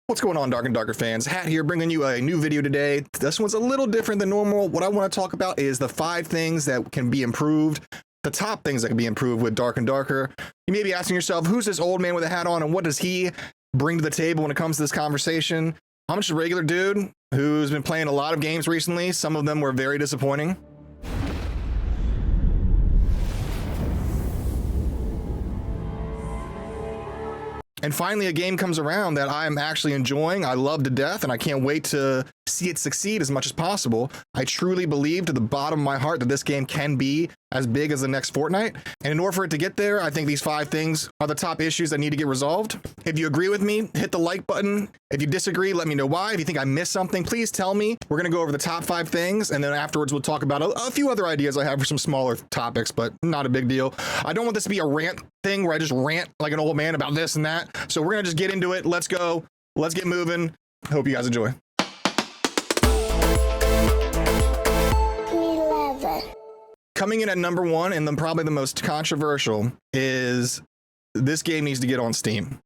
What's going on, Dark and Darker fans? Hat here, bringing you a new video today. This one's a little different than normal. What I want to talk about is the 5 things that can be improved, the top things that can be improved with Dark and Darker. You may be asking yourself, who's this old man with a hat on and what does he bring to the table when it comes to this conversation? I'm just a regular dude who's been playing a lot of games recently. Some of them were very disappointing. And finally, a game comes around that I'm actually enjoying. I love to death, and I can't wait to see it succeed as much as possible. I truly believe to the bottom of my heart that this game can be as big as the next Fortnite. And in order for it to get there, I think these 5 things are the top issues that need to get resolved. If you agree with me, hit the like button. If you disagree, let me know why. If you think I missed something, please tell me. We're going to go over the top 5 things, and then afterwards we'll talk about a few other ideas I have for some smaller topics, but not a big deal. I don't want this to be a rant thing where I just rant like an old man about this and that. So we're going to just get into it. Let's go. Let's get moving. Hope you guys enjoy. 11. Coming in at number 1, and then probably the most controversial, is this game needs to get on Steam.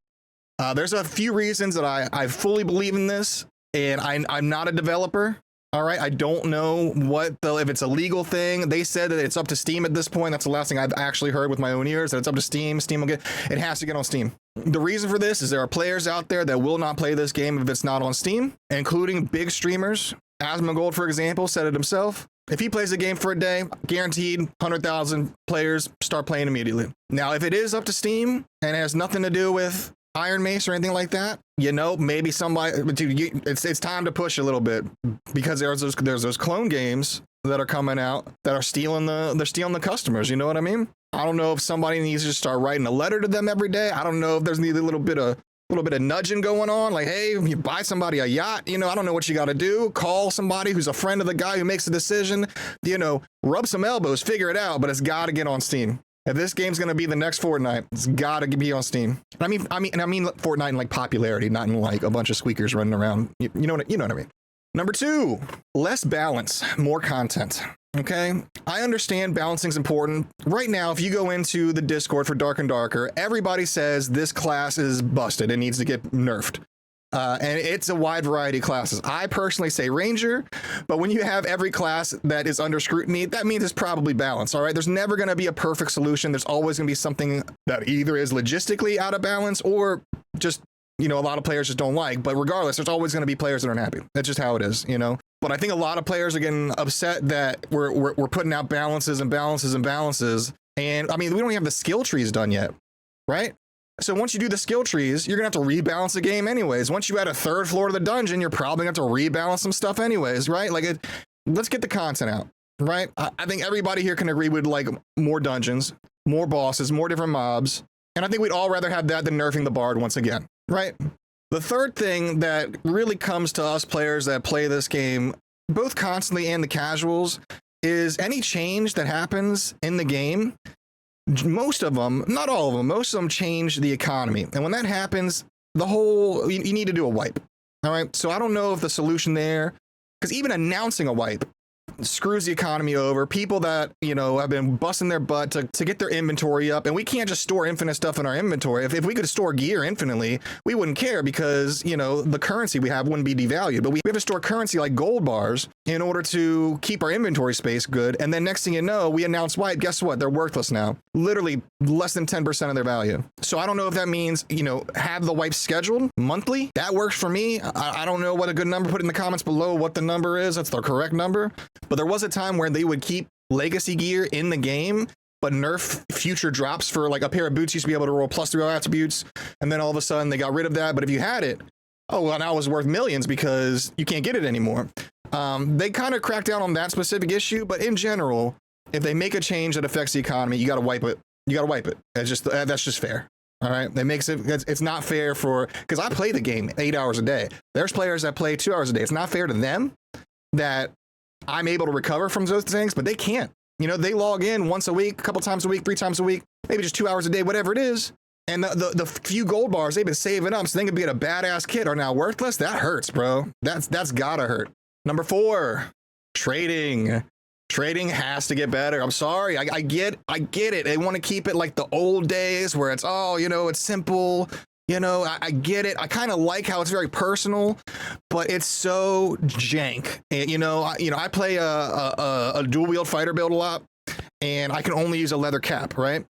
There's a few reasons that I fully believe in this, and I'm not a developer. All right, I don't know if it's a legal thing. They said that it's up to Steam at this point. That's the last thing I've actually heard with my own ears, that it's up to Steam. Steam will it has to get on Steam. The reason for this is there are players out there that will not play this game if it's not on Steam, including big streamers. Asmongold, for example, said it himself. If he plays the game for a day, guaranteed 100,000 players start playing immediately. Now, if it is up to Steam and it has nothing to do with Ironmace or anything like that, you know, maybe somebody, dude, it's time to push a little bit, because there's those clone games that are coming out that are stealing the customers. You know what I mean? I don't know if somebody needs to start writing a letter to them every day. I don't know if there's need a little bit of nudging going on, like, hey, you buy somebody a yacht, you know, I don't know what you got to do. Call somebody who's a friend of the guy who makes the decision, you know, rub some elbows, figure it out, but it's got to get on Steam. If this game's going to be the next Fortnite, it's got to be on Steam. I mean Fortnite in like popularity, not in like a bunch of squeakers running around. You know what I mean? Number 2, less balance, more content. Okay, I understand balancing's important. Right now, if you go into the Discord for Dark and Darker, everybody says this class is busted. It needs to get nerfed. And it's a wide variety of classes. I personally say Ranger, but when you have every class that is under scrutiny, that means it's probably balanced, all right? There's never going to be a perfect solution. There's always going to be something that either is logistically out of balance or just, you know, a lot of players just don't like. But regardless, there's always going to be players that aren't happy. That's just how it is, you know? But I think a lot of players are getting upset that we're putting out balances and balances and balances. And I mean, we don't even have the skill trees done yet, right? So once you do the skill trees, you're gonna have to rebalance the game anyways. Once you add a 3rd floor to the dungeon, you're probably gonna have to rebalance some stuff anyways, right? Like, let's get the content out, right? I think everybody here can agree with like more dungeons, more bosses, more different mobs. And I think we'd all rather have that than nerfing the bard once again, right? The 3rd thing that really comes to us players that play this game, both constantly and the casuals, is any change that happens in the game. Most of them, not all of them, most of them change the economy. And when that happens, you need to do a wipe. All right. So I don't know if the solution there, because even announcing a wipe screws the economy over. People that, you know, have been busting their butt to get their inventory up, and we can't just store infinite stuff in our inventory. If we could store gear infinitely, we wouldn't care, because, you know, the currency we have wouldn't be devalued. But we have to store currency like gold bars in order to keep our inventory space good. And then next thing you know, we announce wipe. Guess what? They're worthless now. Literally less than 10% of their value. So I don't know if that means, you know, have the wipe scheduled monthly. That works for me. I don't know what a good number. Put in the comments below what the number is. That's the correct number. But there was a time where they would keep legacy gear in the game, but nerf future drops. For like a pair of boots used to be able to roll +3 attributes, and then all of a sudden they got rid of that. But if you had it, oh well, now it's worth millions because you can't get it anymore. They kind of cracked down on that specific issue, but in general, if they make a change that affects the economy, you got to wipe it. You got to wipe it. That's just fair. All right, it's not fair because I play the game 8 hours a day. There's players that play 2 hours a day. It's not fair to them that I'm able to recover from those things, but they can't. You know, they log in once a week, a couple times a week, 3 times a week, maybe just 2 hours a day, whatever it is. And the few gold bars they've been saving up so they can get a badass kit are now worthless. That hurts, bro. That's gotta hurt. Number 4, trading. Trading has to get better. I'm sorry. I get it. They want to keep it like the old days where it's, oh, you know, it's simple. You know, I get it. I kind of like how it's very personal, but it's so jank. And, I play a dual wield fighter build a lot, and I can only use a leather cap, right?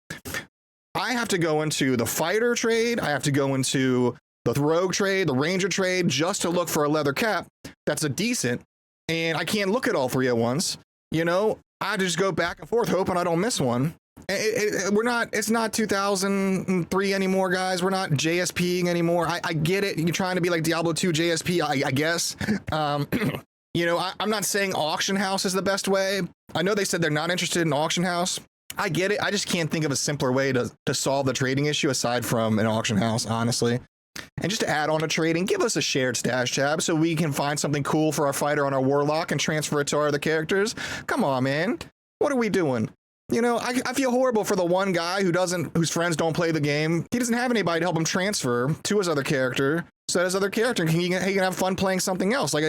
I have to go into the fighter trade. I have to go into the rogue trade, the ranger trade, just to look for a leather cap that's a decent. And I can't look at all three at once. I just go back and forth, hoping I don't miss one. It's not 2003 anymore, guys. We're not JSPing anymore. I get it. You're trying to be like Diablo 2 JSP, I guess. I'm not saying auction house is the best way. I know they said they're not interested in auction house. I get it. I just can't think of a simpler way to solve the trading issue aside from an auction house, honestly. And just to add on to trading, give us a shared stash tab so we can find something cool for our fighter on our warlock and transfer it to our other characters. Come on, man. What are we doing? I feel horrible for the one guy whose friends don't play the game. He doesn't have anybody to help him transfer to his other character, so that his other character he can have fun playing something else. Like,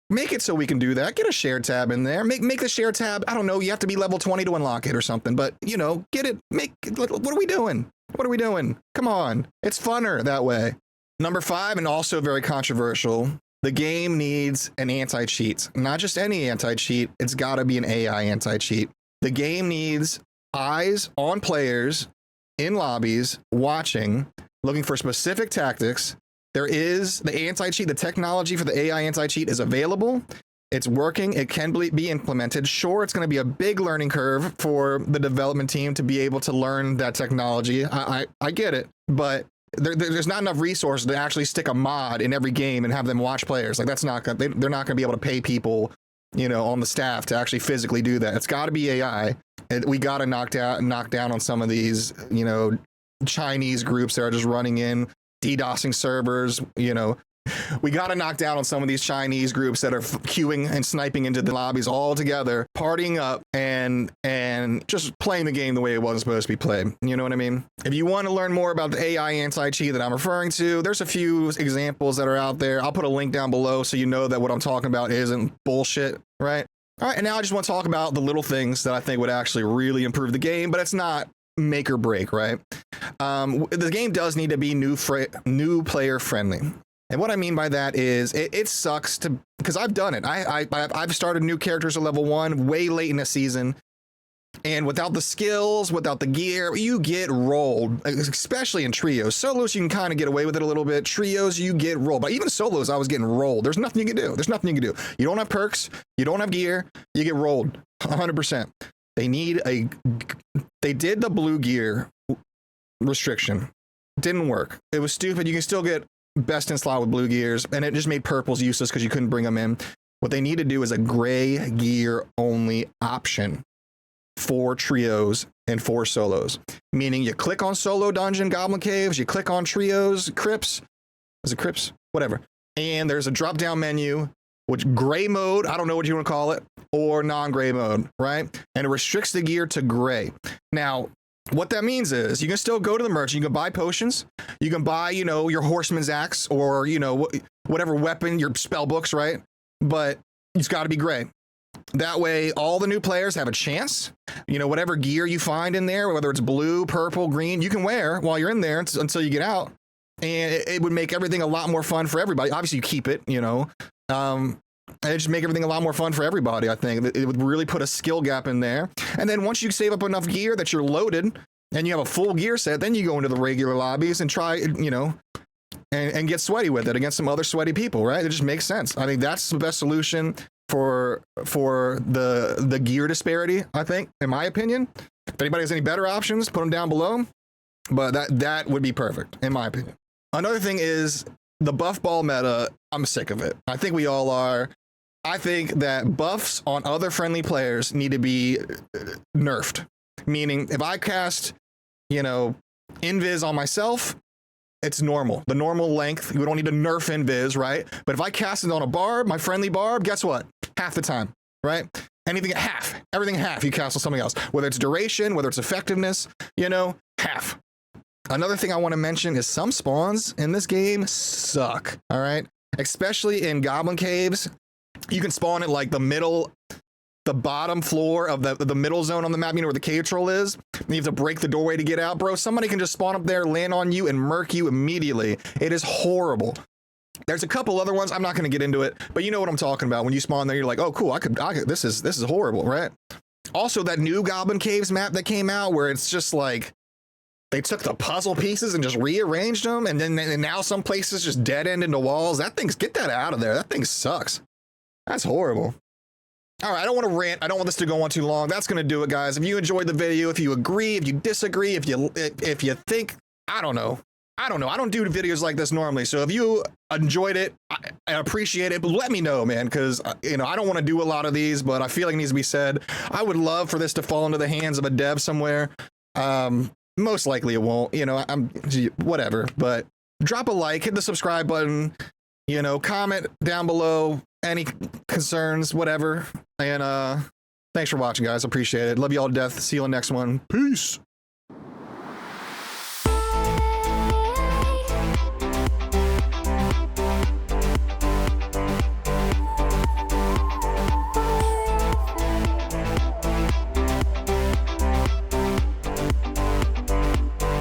make it so we can do that. Get a shared tab in there. Make the shared tab. I don't know. You have to be level 20 to unlock it or something. But get it. What are we doing? What are we doing? Come on. It's funner that way. Number 5, and also very controversial. The game needs an anti-cheat. Not just any anti-cheat. It's got to be an AI anti-cheat. The game needs eyes on players in lobbies, watching, looking for specific tactics. There is the anti-cheat, the technology for the AI anti-cheat is available. It's working. It can be implemented. Sure, it's going to be a big learning curve for the development team to be able to learn that technology. I get it, but there's not enough resources to actually stick a mod in every game and have them watch players. Like, that's not gonna, they're not going to be able to pay people on the staff to actually physically do that. It's got to be AI. We got to knock down on some of these, Chinese groups that are just running in, DDoSing servers. We got to knock down on some of these Chinese groups that are queuing and sniping into the lobbies all together, partying up and just playing the game the way it wasn't supposed to be played. You know what I mean? If you want to learn more about the AI anti-cheat that I'm referring to, there's a few examples that are out there. I'll put a link down below so you know that what I'm talking about isn't bullshit, right? All right, and now I just want to talk about the little things that I think would actually really improve the game, but it's not make or break, right? The game does need to be new player friendly. And what I mean by that is it sucks because I've done it. I've started new characters at level 1 way late in the season. And without the skills, without the gear, you get rolled, especially in trios. Solos, you can kind of get away with it a little bit. Trios, you get rolled. But even solos, I was getting rolled. There's nothing you can do. You don't have perks. You don't have gear. You get rolled 100%. They did the blue gear restriction. Didn't work. It was stupid. You can still get best in slot with blue gears, and it just made purples useless because you couldn't bring them in. What they need to do is a gray gear only option for trios and for solos, meaning you click on solo dungeon goblin caves, you click on trios crypts, whatever, and there's a drop down menu which gray mode, I don't know what you want to call it, or non-gray mode, right? And it restricts the gear to gray. Now what that means is you can still go to the merchant, you can buy potions, you can buy, your horseman's axe or, whatever weapon, your spell books, right? But it's got to be gray. That way, all the new players have a chance. Whatever gear you find in there, whether it's blue, purple, green, you can wear while you're in there until you get out. And it would make everything a lot more fun for everybody. Obviously, you keep it, and it just make everything a lot more fun for everybody. I think it would really put a skill gap in there. And then once you save up enough gear that you're loaded and you have a full gear set, then you go into the regular lobbies and try, and get sweaty with it against some other sweaty people, right? It just makes sense. I think that's the best solution for the gear disparity, I think, in my opinion. If anybody has any better options, put them down below. But that would be perfect, in my opinion. Another thing is the buff ball meta. I'm sick of it. I think we all are. I think that buffs on other friendly players need to be nerfed. Meaning, if I cast, invis on myself, it's normal. The normal length. We don't need to nerf invis, right? But if I cast it on a barb, my friendly barb, guess what? Half the time, right? Anything at half. Everything at half you cast on something else. Whether it's duration, whether it's effectiveness, half. Another thing I want to mention is some spawns in this game suck, all right? Especially in goblin caves. You can spawn at like the middle the bottom floor of the middle zone on the map, you know where the cave troll is, and you have to break the doorway to get out, bro. Somebody can just spawn up there, land on you, and murk you immediately. It is horrible. There's a couple other ones. I'm not going to get into it, but you know what I'm talking about. When you spawn there, you're like, oh, cool. I could. This is horrible, right? Also, that new Goblin Caves map that came out, where it's just like they took the puzzle pieces and just rearranged them, and then now some places just dead end into walls. Get that out of there. That thing sucks. That's horrible. All right, I don't want to rant. I don't want this to go on too long. That's going to do it, guys. If you enjoyed the video, if you agree, if you disagree, if you think, I don't know. I don't do videos like this normally. So if you enjoyed it, I appreciate it. But let me know, man, because, I don't want to do a lot of these, but I feel like it needs to be said. I would love for this to fall into the hands of a dev somewhere. Most likely it won't. I'm whatever. But drop a like, hit the subscribe button, comment down below any concerns, whatever. And thanks for watching, guys. Appreciate it. Love you all to death. See you on the next one. Peace.